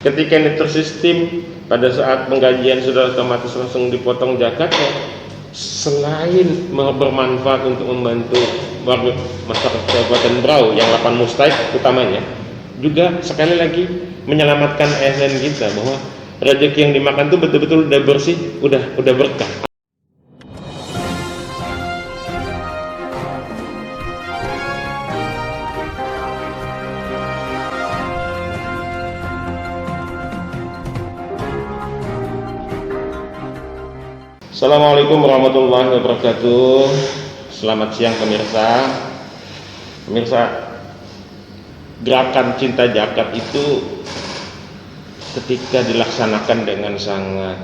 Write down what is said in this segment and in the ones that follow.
Ketika ini tersistem, pada saat penggajian sudah otomatis langsung dipotong zakatnya. Selain bermanfaat untuk membantu warga masyarakat Kabupaten Berau yang 8 mustahik utamanya, juga sekali lagi menyelamatkan ASN kita bahwa rezeki yang dimakan itu betul-betul udah bersih, udah berkah. Assalamualaikum warahmatullahi wabarakatuh. Selamat siang pemirsa. Gerakan cinta zakat itu ketika dilaksanakan dengan sangat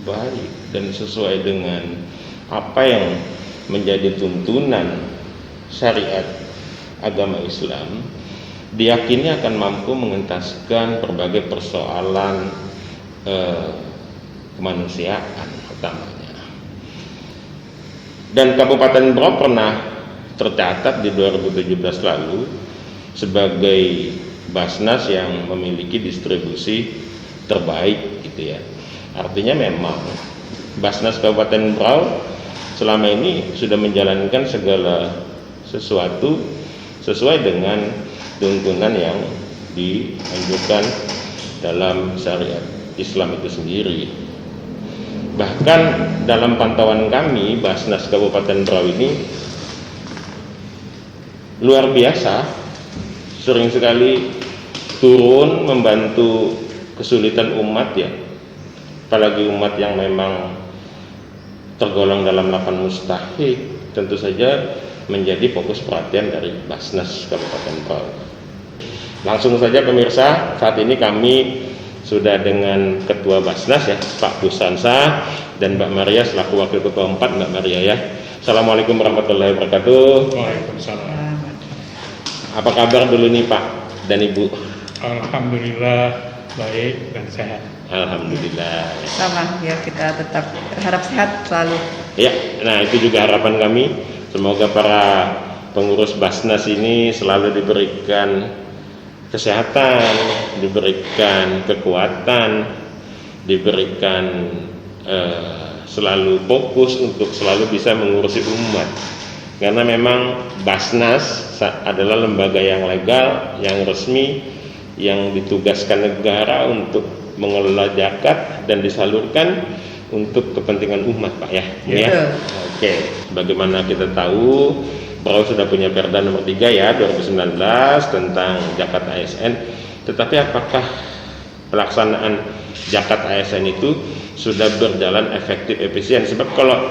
baik dan sesuai dengan apa yang menjadi tuntunan syariat agama Islam, diyakini akan mampu mengentaskan berbagai persoalan kemanusiaan utamanya. Dan Kabupaten Berau pernah tercatat di 2017 lalu sebagai Basnas yang memiliki distribusi terbaik gitu ya. Artinya memang Basnas Kabupaten Berau selama ini sudah menjalankan segala sesuatu sesuai dengan tuntunan yang dianjurkan dalam syariat Islam itu sendiri. Bahkan dalam pantauan kami, Basnas Kabupaten Berau ini luar biasa, sering sekali turun membantu kesulitan umat ya, apalagi umat yang memang tergolong dalam 8 mustahik, tentu saja menjadi fokus perhatian dari Basnas Kabupaten Berau. Langsung saja pemirsa, saat ini kami sudah dengan Ketua Basnas ya, Pak Busansa, dan Mbak Maria selaku Wakil Ketua 4, Mbak Maria ya. Assalamualaikum warahmatullahi wabarakatuh. Waalaikumsalam. Apa kabar dulu nih Pak dan Ibu? Alhamdulillah baik dan sehat. Alhamdulillah. Sama ya, kita tetap harap sehat selalu. Ya, nah itu juga harapan kami. Semoga para pengurus Basnas ini selalu diberikan kesehatan, diberikan kekuatan, diberikan selalu fokus untuk selalu bisa mengurusi umat. Karena memang Basnas adalah lembaga yang legal, yang resmi, yang ditugaskan negara untuk mengelola zakat dan disalurkan untuk kepentingan umat, Pak ya. Ya. Oke, bagaimana kita tahu Berau sudah punya Perda nomor 3 ya 2019 tentang zakat ASN. Tetapi apakah pelaksanaan zakat ASN itu sudah berjalan efektif efisien? Sebab kalau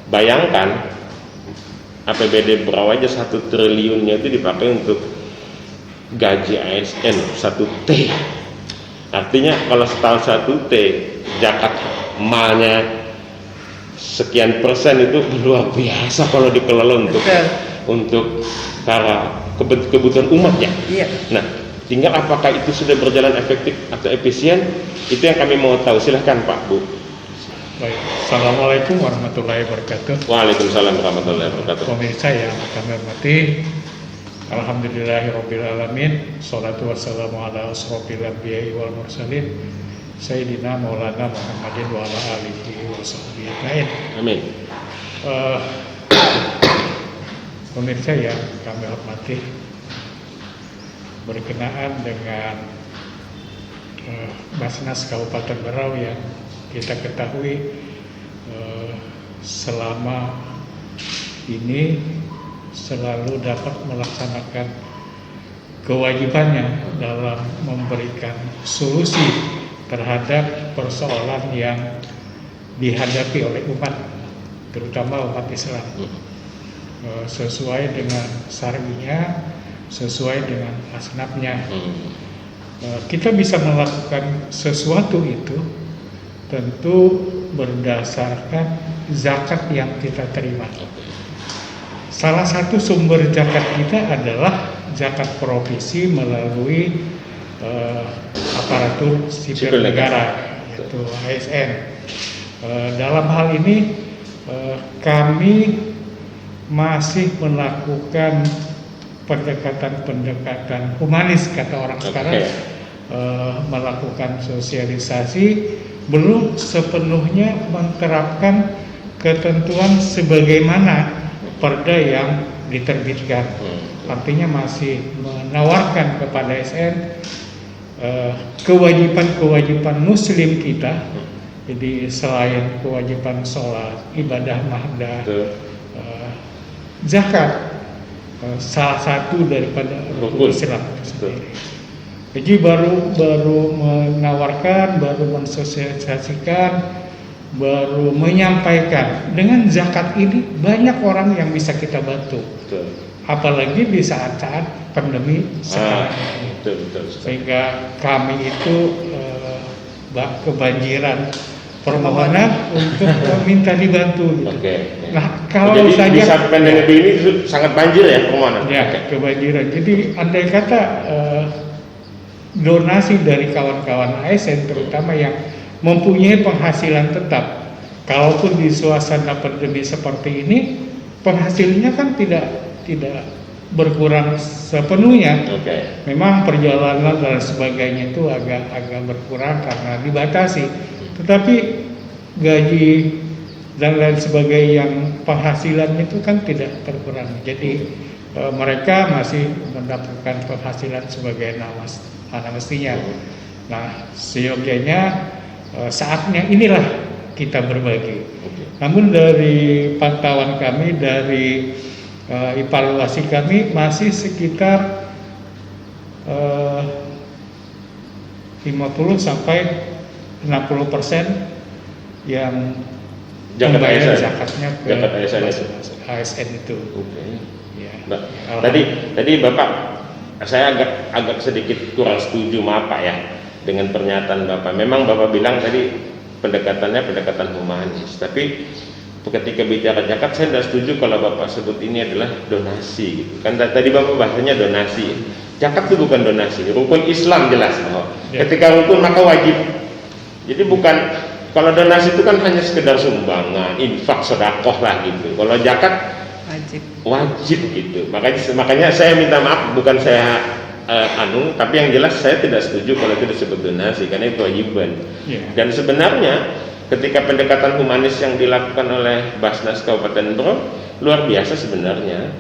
bayangkan APBD Berau aja 1 triliunnya itu dipakai untuk gaji ASN 1T. Artinya kalau setahun 1T zakat malnya sekian persen, itu luar biasa kalau dikelola untuk para kebutuhan umat ya. Iya. Nah, tinggal apakah itu sudah berjalan efektif atau efisien, itu yang kami mau tahu. Silahkan Pak, Bu. Baik. Assalamualaikum warahmatullahi wabarakatuh. Waalaikumsalam warahmatullahi wabarakatuh. Pemirsa yang kami hormati, alhamdulillahirabbil alamin, sholatu wassalamu ala asrofil anbiya'i wal mursalin, Sayyidina Maulana Muhammadin wa ala alihi wa sahbihi ajmain. Amin. Pemirsa yang kami hormati, berkenaan dengan Basnas Kabupaten Berau yang kita ketahui selama ini selalu dapat melaksanakan kewajibannya dalam memberikan solusi terhadap persoalan yang dihadapi oleh umat, terutama umat Islam, sesuai dengan syar'inya, sesuai dengan asnafnya. Kita bisa melakukan sesuatu itu tentu berdasarkan zakat yang kita terima. Salah satu sumber zakat kita adalah zakat provisi melalui aparatur sipil negara, yaitu ASN. Dalam hal ini kami masih melakukan pendekatan humanis, kata orang sekarang, melakukan sosialisasi, belum sepenuhnya menerapkan ketentuan sebagaimana perda yang diterbitkan. Artinya masih menawarkan kepada ASN kewajiban-kewajiban muslim kita. Jadi selain kewajiban sholat, ibadah mahdah, zakat, salah satu daripada rukun Islam itu sendiri. Jadi baru menawarkan, baru mensosialisasikan, baru menyampaikan. Dengan zakat ini banyak orang yang bisa kita bantu. Apalagi di saat-saat pandemi sekarang ini. Sehingga kami itu kebanjiran permohonan untuk minta dibantu gitu. Nah, kalau jadi saja di saat pandemi ini sangat banjir ya permohonan. Ya, kebanjiran. Jadi andai kata donasi dari kawan-kawan ASN terutama yang mempunyai penghasilan tetap, kalaupun di suasana pandemi seperti ini penghasilannya kan tidak berkurang sepenuhnya. Memang perjalanan dan sebagainya itu agak berkurang karena dibatasi, tetapi gaji dan lain sebagainya yang penghasilannya itu kan tidak terkurang. Jadi mereka masih mendapatkan penghasilan sebagai mana mestinya. Nah, seyogyanya saatnya inilah kita berbagi. Namun dari pantauan kami, dari evaluasi kami masih sekitar 50 sampai 60% yang membayar zakatnya ke ASN itu. Ya. Tadi Bapak, saya agak sedikit kurang setuju, maaf Pak ya, dengan pernyataan Bapak. Memang Bapak bilang tadi pendekatannya pendekatan humanis, tapi ketika bicara zakat saya tidak setuju kalau Bapak sebut ini adalah donasi gitu. Kan tadi Bapak bahasanya donasi. Zakat itu bukan donasi, rukun Islam jelas bahwa ketika rukun maka wajib. Jadi bukan, kalau donasi itu kan hanya sekedar sumbangan, infak, sedekah lah gitu. Kalau zakat wajib gitu. Makanya saya minta maaf, bukan saya tapi yang jelas saya tidak setuju kalau itu disebut donasi karena itu kewajiban. Dan sebenarnya ketika pendekatan humanis yang dilakukan oleh Basnas Kabupaten Bro luar biasa sebenarnya.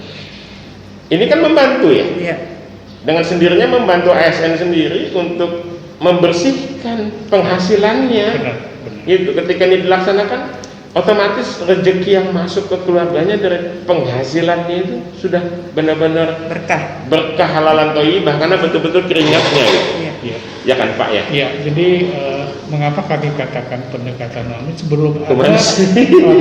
Ini kan membantu ya. Dengan sendirinya membantu ASN sendiri untuk membersihkan penghasilannya. Benar. Gitu. Ketika ini dilaksanakan, otomatis rezeki yang masuk ke keluarganya dari penghasilannya itu sudah benar-benar berkah halalan thayyibah karena betul-betul keringatnya. Ya kan Pak ya? Ya, jadi mengapa kami katakan pendekatan humanis sebelum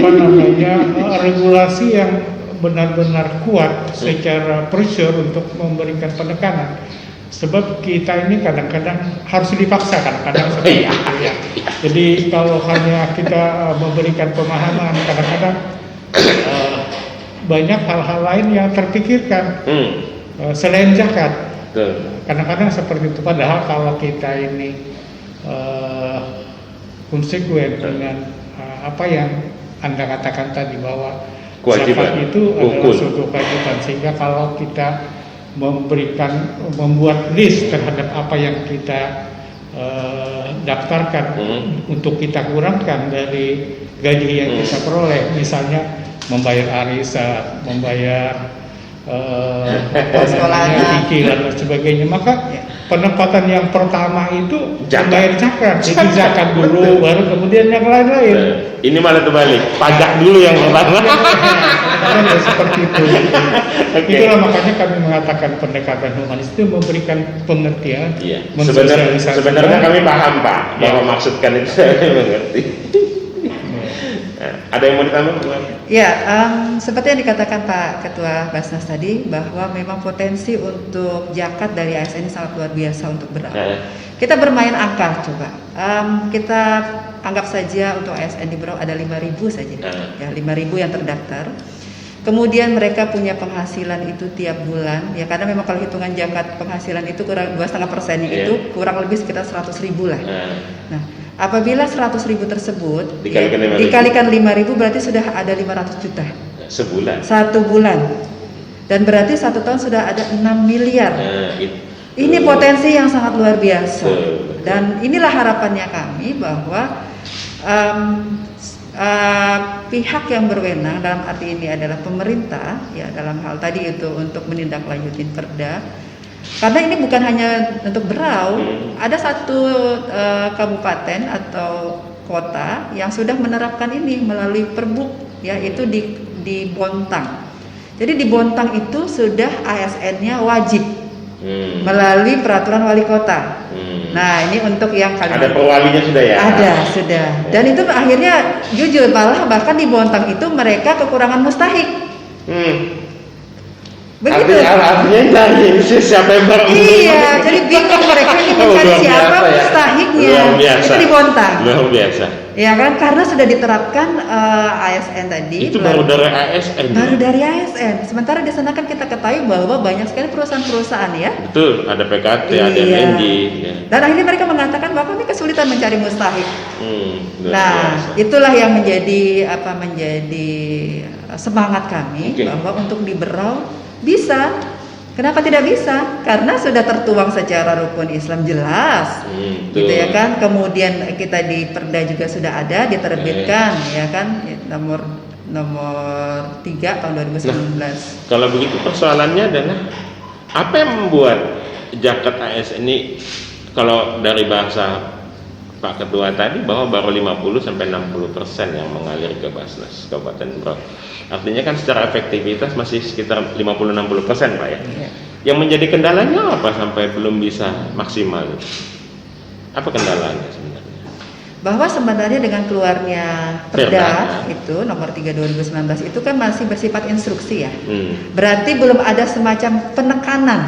ada regulasi yang benar-benar kuat secara pressure untuk memberikan penekanan. Sebab kita ini kadang-kadang harus dipaksa kadang-kadang seperti itu ya. Jadi kalau hanya kita memberikan pemahaman, kadang-kadang banyak hal-hal lain yang terpikirkan selain zakat. Kadang-kadang seperti itu. Padahal kalau kita ini konsekuen dengan apa yang Anda katakan tadi bahwa zakat itu adalah suatu kewajiban, sehingga kalau kita membuat list terhadap apa yang kita daftarkan untuk kita kurangkan dari gaji yang kita peroleh, misalnya membayar arisan, membayar cicilan dan sebagainya, maka penempatan yang pertama itu membayar zakat. Jadi zakat dulu, baru kemudian yang lain-lain. Ini malah terbalik, pajak dulu yang pertama. Seperti itu. Itulah makanya kami mengatakan pendekatan humanis itu memberikan pengertian. Sebenarnya kami paham Pak bahwa maksudkan itu saya mengerti. Ada yang mau ditambah? Ya, seperti yang dikatakan Pak Ketua Basnas tadi, bahwa memang potensi untuk zakat dari ASN ini sangat luar biasa untuk berapa. Kita bermain angka coba. Kita anggap saja untuk ASN di Berau ada 5.000 saja, ya 5.000 yang terdaftar. Kemudian mereka punya penghasilan itu tiap bulan, ya karena memang kalau hitungan zakat penghasilan itu kurang 2,5% itu kurang lebih sekitar 100.000 lah. Nah, apabila 100.000 tersebut dikalikan 5.000 berarti sudah ada 500 juta sebulan. 1 bulan. Dan berarti 1 tahun sudah ada 6 miliar. Ini potensi yang sangat luar biasa. Dan inilah harapannya kami bahwa pihak yang berwenang, dalam arti ini adalah pemerintah, ya dalam hal tadi itu untuk menindaklanjuti perda. Karena ini bukan hanya untuk Berau, ada satu kabupaten atau kota yang sudah menerapkan ini melalui perbuk, yaitu di Bontang. Jadi di Bontang itu sudah ASN-nya wajib melalui peraturan wali kota. Nah, ini untuk yang Ada perwalinya sudah ya? Ada, sudah. Dan itu akhirnya jujur bahkan di Bontang itu mereka kekurangan mustahik. Begitu. Artinya dari siapa yang Iya, jadi bingung mereka ini mencari siapa mustahiknya. Itu di Bontang. Luar biasa. Ya kan, karena sudah diterapkan ASN tadi. Itu baru dari ASN. Baru dari ASN. Sementara di sana kan kita ketahui bahwa banyak sekali perusahaan-perusahaan ya. Betul, ada PKT, ada MNJ. Ya. Dan akhirnya mereka mengatakan bahwa kami kesulitan mencari mustahik. Nah, biasa. itulah yang menjadi semangat kami bahwa untuk di Berau bisa. Kenapa tidak bisa? Karena sudah tertuang secara rukun Islam jelas, gitu ya kan. Kemudian kita di Perda juga sudah ada diterbitkan, ya kan, nomor 3 tahun 2019. Nah, kalau begitu persoalannya adalah apa yang membuat zakat ASN ini, kalau dari bahasa Pak Ketua tadi bahwa baru 50-60% yang mengalir ke Basnas Kabupaten Berau. Artinya kan secara efektivitas masih sekitar 50-60% Pak ya. Yang menjadi kendalanya apa sampai belum bisa maksimal? Apa kendalanya sebenarnya? Bahwa sebenarnya dengan keluarnya Perda itu nomor 3 2019 itu kan masih bersifat instruksi ya. Berarti belum ada semacam penekanan.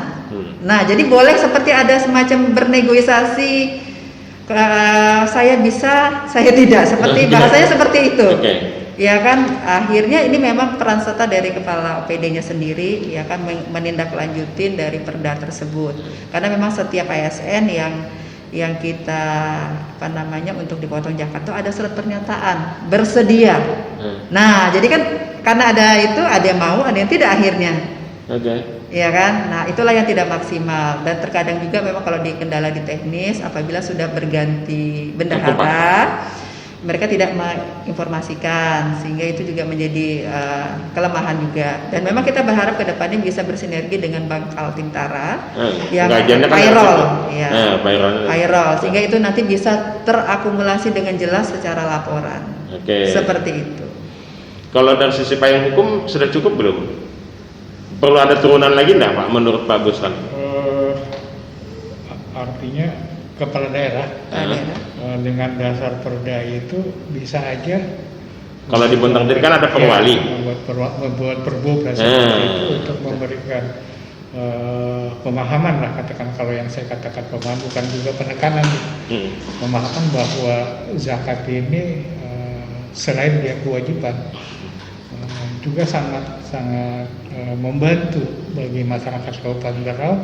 Nah, jadi boleh seperti ada semacam bernegosiasi, saya bisa, saya tidak, seperti bahasanya seperti itu. Ya kan, akhirnya ini memang peran serta dari kepala OPD-nya sendiri, ya kan, menindaklanjutin dari Perda tersebut. Karena memang setiap ASN yang kita untuk dipotong zakat itu ada surat pernyataan bersedia. Nah, jadi kan karena ada itu, ada yang mau, ada yang tidak akhirnya. Ya kan, nah itulah yang tidak maksimal. Dan terkadang juga memang kalau di kendala di teknis, apabila sudah berganti bendahara, mereka tidak menginformasikan, sehingga itu juga menjadi kelemahan juga. Dan memang kita berharap ke depannya bisa bersinergi dengan Bank Kaltintara yang payroll, payroll, sehingga itu nanti bisa terakumulasi dengan jelas secara laporan. Seperti itu. Kalau dari sisi payung hukum sudah cukup belum? Perlu ada turunan lagi enggak Pak menurut Pak Gustan? Artinya kepala daerah dengan dasar perda itu bisa aja. Kalau di Bontang tadi kan ada perwali. Membuat perbu itu untuk memberikan pemahaman lah, katakan kalau yang saya katakan pemahaman bukan juga penekanan, pemahaman bahwa zakat ini selain dia kewajiban juga sangat membantu bagi masyarakat Kabupaten Berau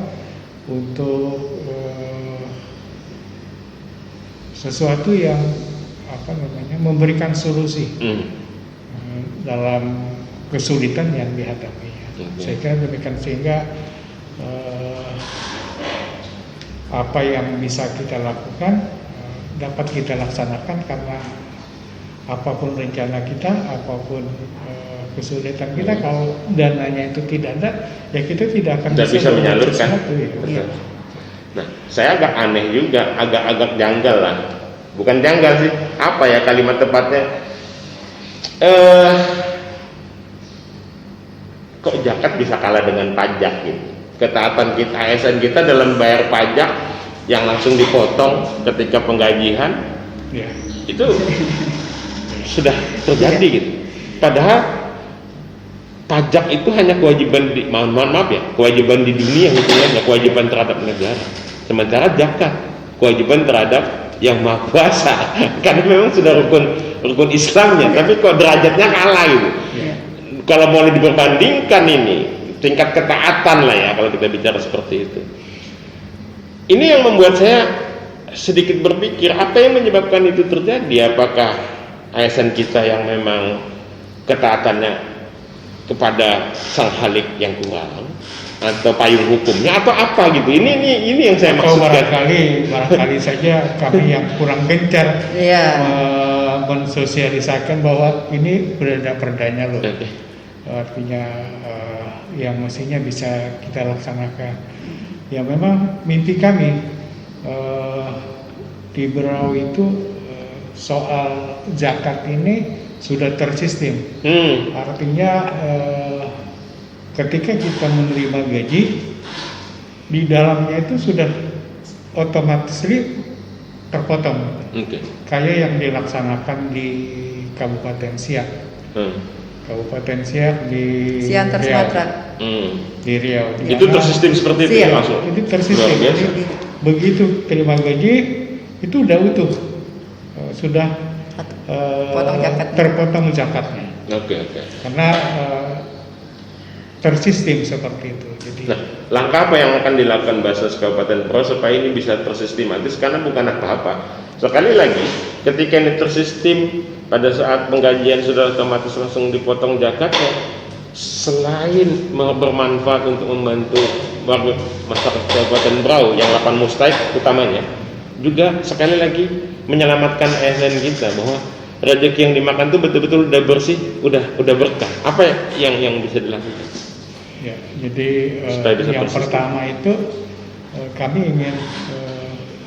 untuk sesuatu yang memberikan solusi dalam kesulitan yang dihadapi. Saya kira demikian, sehingga apa yang bisa kita lakukan dapat kita laksanakan, karena apapun rencana kita, apapun kesulitan kita, kalau dananya itu tidak ada, ya kita tidak akan bisa menyalurkan. Ya. Nah, saya agak aneh juga, agak janggal lah. Bukan janggal sih, apa ya kalimat tepatnya? Kok zakat bisa kalah dengan pajak gitu? Ketaatan kita, ASN kita dalam bayar pajak yang langsung dipotong ketika penggajian, itu sudah terjadi gitu. Padahal pajak itu hanya kewajiban maaf ya, kewajiban di dunia, hanya kewajiban terhadap negara. Sementara zakat kewajiban terhadap yang maha kuasa, karena memang sudah rukun Islamnya, tapi kok derajatnya kalah gitu. Kalau mau diperbandingkan ini tingkat ketaatan lah ya, kalau kita bicara seperti itu. Ini yang membuat saya sedikit berpikir, apa yang menyebabkan itu terjadi? Apakah ASN kita yang memang ketaatannya kepada sang Khalik yang kurang, atau payung hukumnya atau apa gitu. Ini yang saya atau maksudkan. barangkali saja kami yang kurang gencar mensosialisakan bahwa ini perdanya loh. Artinya yang mestinya bisa kita laksanakan. Ya memang mimpi kami di Berau itu soal zakat ini sudah tersistem. Artinya ketika kita menerima gaji, di dalamnya itu sudah otomatis terpotong. Kayak yang dilaksanakan di Kabupaten Siak. Kabupaten Siak di Siantar Sumatera. Di Riau. Itu tersistem seperti itu langsung. Itu tersistem. Begitu terima gaji itu udah utuh, sudah terpotong zakatnya. Karena tersistem seperti itu. Jadi, langkah apa yang akan dilakukan Basnas Kabupaten Berau supaya ini bisa tersistematis? Karena bukan apa-apa. Sekali lagi, ketika ini tersistem, pada saat penggajian sudah otomatis langsung dipotong zakatnya, selain bermanfaat untuk membantu warga masyarakat Kabupaten Berau yang 8 mustahik utamanya, juga sekali lagi menyelamatkan ASN kita bahwa rezeki yang dimakan itu betul-betul udah bersih, udah berkah. Apa yang bisa dilakukan? Ya, jadi yang pertama itu kami ingin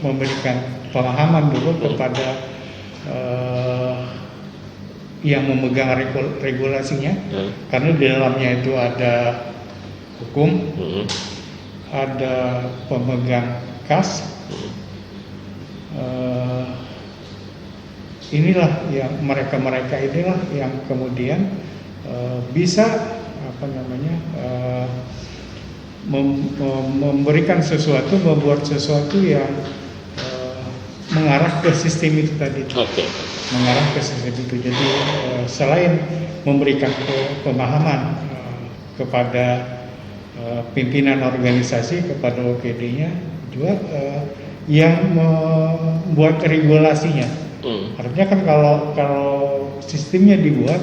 memberikan pemahaman dulu kepada yang memegang regulasinya, karena di dalamnya itu ada hukum, ada pemegang kas. Inilah yang mereka inilah yang kemudian bisa memberikan sesuatu, membuat sesuatu yang mengarah ke sistem itu tadi. Mengarah ke sistem itu. Jadi selain memberikan pemahaman kepada pimpinan organisasi, kepada OPD-nya, juga yang membuat regulasinya. Artinya kan kalau sistemnya dibuat,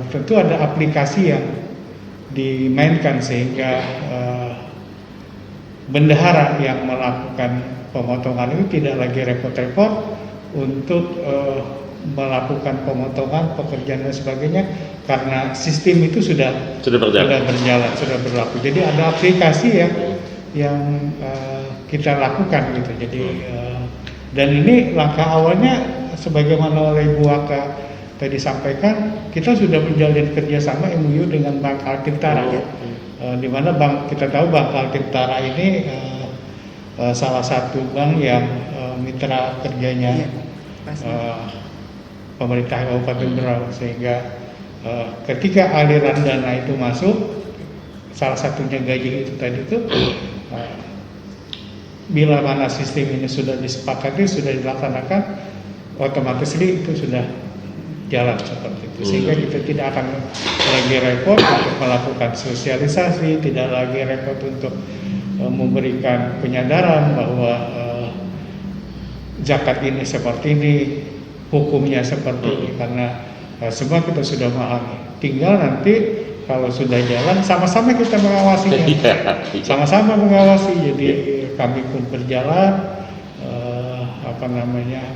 tentu ada aplikasi yang dimainkan sehingga bendahara yang melakukan pemotongan itu tidak lagi repot-repot untuk melakukan pemotongan pekerjaan dan sebagainya, karena sistem itu sudah berjalan, sudah berlaku. Jadi ada aplikasi yang kita lakukan gitu. Jadi dan ini langkah awalnya sebagaimana oleh Ibu Waka tadi sampaikan, kita sudah menjalin kerjasama MOU dengan Bank Alkitara di mana kita tahu Bank Alkitara ini salah satu bank yang mitra kerjanya pemerintah Kabupaten Berau, sehingga ketika aliran dana itu masuk, salah satunya gaji itu tadi itu, bila mana sistem ini sudah disepakati, sudah dilaksanakan, otomatis itu sudah jalan seperti itu, sehingga kita tidak akan lagi repot untuk melakukan sosialisasi, tidak lagi repot untuk memberikan penyadaran bahwa zakat ini seperti ini, hukumnya seperti ini, karena semua kita sudah memahami. Tinggal nanti kalau sudah jalan, sama-sama kita mengawasinya, sama-sama mengawasi. Jadi kami pun berjalan,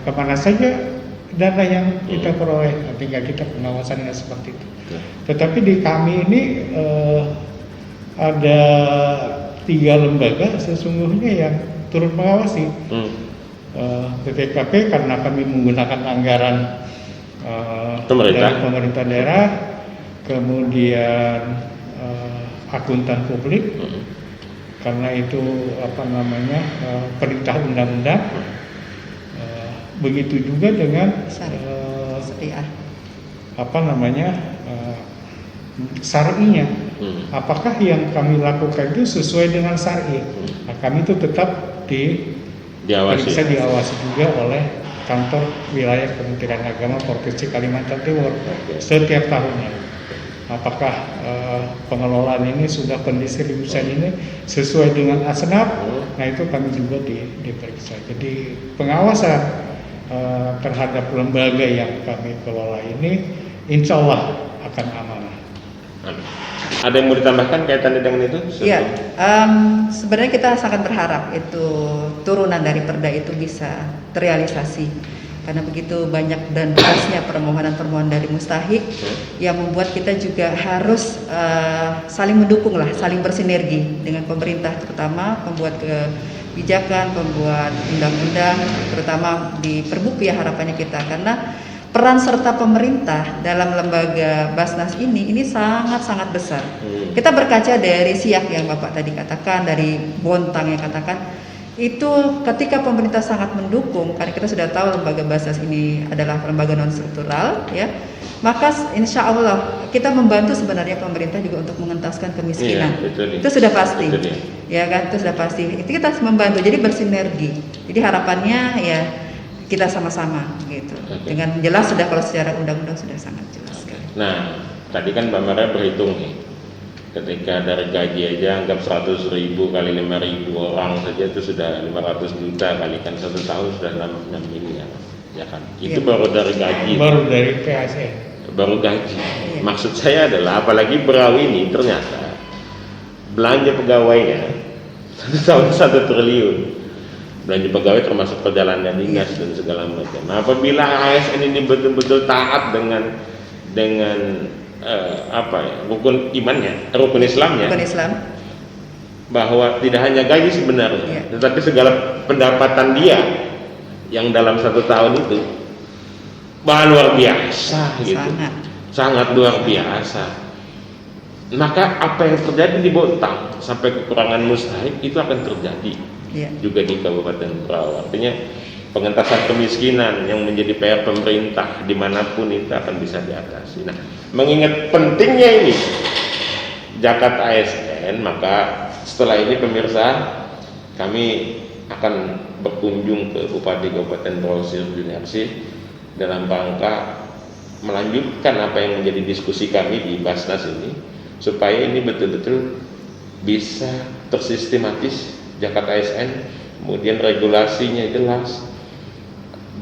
kemana saja dana yang kita peroleh, tinggal kita pengawasannya seperti itu. Tetapi di kami ini ada 3 lembaga sesungguhnya yang turut mengawasi. BPKP karena kami menggunakan anggaran dari pemerintah daerah, kemudian akuntan publik karena itu perintah undang-undang. Begitu juga dengan syar'inya. Apakah yang kami lakukan itu sesuai dengan syar'i? Nah, kami itu tetap bisa diawasi juga oleh kantor wilayah Kementerian Agama Provinsi Kalimantan Timur setiap tahunnya. Apakah pengelolaan ini sudah pendistribusian ini sesuai dengan asnaf? Nah itu kami juga diperiksa. Jadi pengawasan terhadap lembaga yang kami kelola ini insya Allah akan amanah. Ada yang mau ditambahkan kaitannya dengan itu? Iya, sebenarnya kita sangat berharap itu turunan dari Perda itu bisa terrealisasi, karena begitu banyak dan derasnya permohonan-permohonan dari mustahik yang membuat kita juga harus saling mendukung lah, saling bersinergi dengan pemerintah, terutama pembuat kebijakan, pembuat undang-undang, terutama di Perbup ya harapannya kita, karena peran serta pemerintah dalam lembaga Basnas ini sangat-sangat besar. Kita berkaca dari SIAK yang Bapak tadi katakan, dari Bontang yang katakan, itu ketika pemerintah sangat mendukung, karena kita sudah tahu lembaga Basnas ini adalah lembaga non struktural, ya, maka insya Allah kita membantu sebenarnya pemerintah juga untuk mengentaskan kemiskinan. Iya, itu sudah pasti, ya kan, itu sudah pasti. Itu kita membantu, jadi bersinergi. Jadi harapannya ya kita sama-sama gitu. Dengan jelas sudah, kalau secara undang-undang sudah sangat jelas. Nah, tadi kan Mbak Maria berhitung nih, ketika dari gaji aja anggap 100.000 kali 5.000 orang saja itu sudah 500 juta, kalikan 1 tahun sudah 6 miliar, ya kan? Itu baru dari gaji. Baru dari PASN. Baru gaji. Maksud saya adalah apalagi Berau ini ternyata belanja pegawainya 1 tahun 1 triliun. Belanja pegawai termasuk perjalanan dinas dan segala macam. Nah, apabila ASN ini betul-betul taat dengan rukun imannya, rukun Islamnya, bahwa tidak hanya gaji sebenarnya, tetapi segala pendapatan dia yang dalam 1 tahun itu luar biasa, gitu, sangat luar biasa. Maka apa yang terjadi di Bontang sampai kekurangan mustahik itu akan terjadi juga di Kabupaten Berau. Artinya pengentasan kemiskinan yang menjadi PR pemerintah dimanapun itu akan bisa diatasi. Nah, mengingat pentingnya ini zakat ASN, maka setelah ini pemirsa, kami akan berkunjung ke Bupati Kabupaten Berau Juniarsih dalam rangka melanjutkan apa yang menjadi diskusi kami di Basnas ini, supaya ini betul-betul bisa tersistematis zakat ASN, kemudian regulasinya jelas.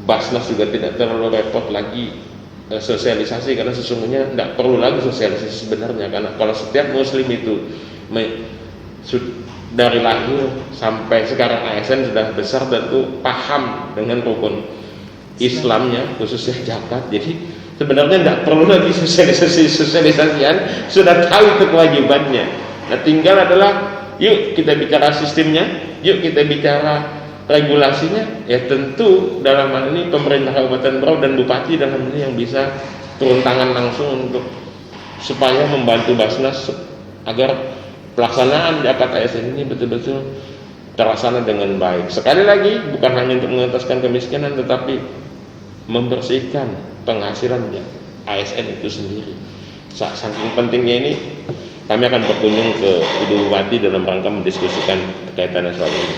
Basnas juga tidak terlalu repot lagi sosialisasi, karena sesungguhnya tidak perlu lagi sosialisasi sebenarnya, karena kalau setiap muslim itu dari lahir sampai sekarang ASN sudah besar dan itu paham dengan rukun Islamnya, khususnya zakat. Jadi sebenarnya tidak perlu lagi sosialisasian, sudah tahu itu kewajibannya. Nah, tinggal adalah yuk kita bicara sistemnya, yuk kita bicara regulasinya. Ya tentu dalam hal ini pemerintah Kabupaten Berau dan Bupati dalam ini yang bisa turun tangan langsung untuk supaya membantu Basnas agar pelaksanaan zakat ASN ini betul-betul terlaksana dengan baik. Sekali lagi, bukan hanya untuk mengentaskan kemiskinan, tetapi membersihkan penghasilannya ASN itu sendiri. Saking pentingnya ini, kami akan berkunjung ke Ibu Bupati dalam rangka mendiskusikan kaitannya soal ini.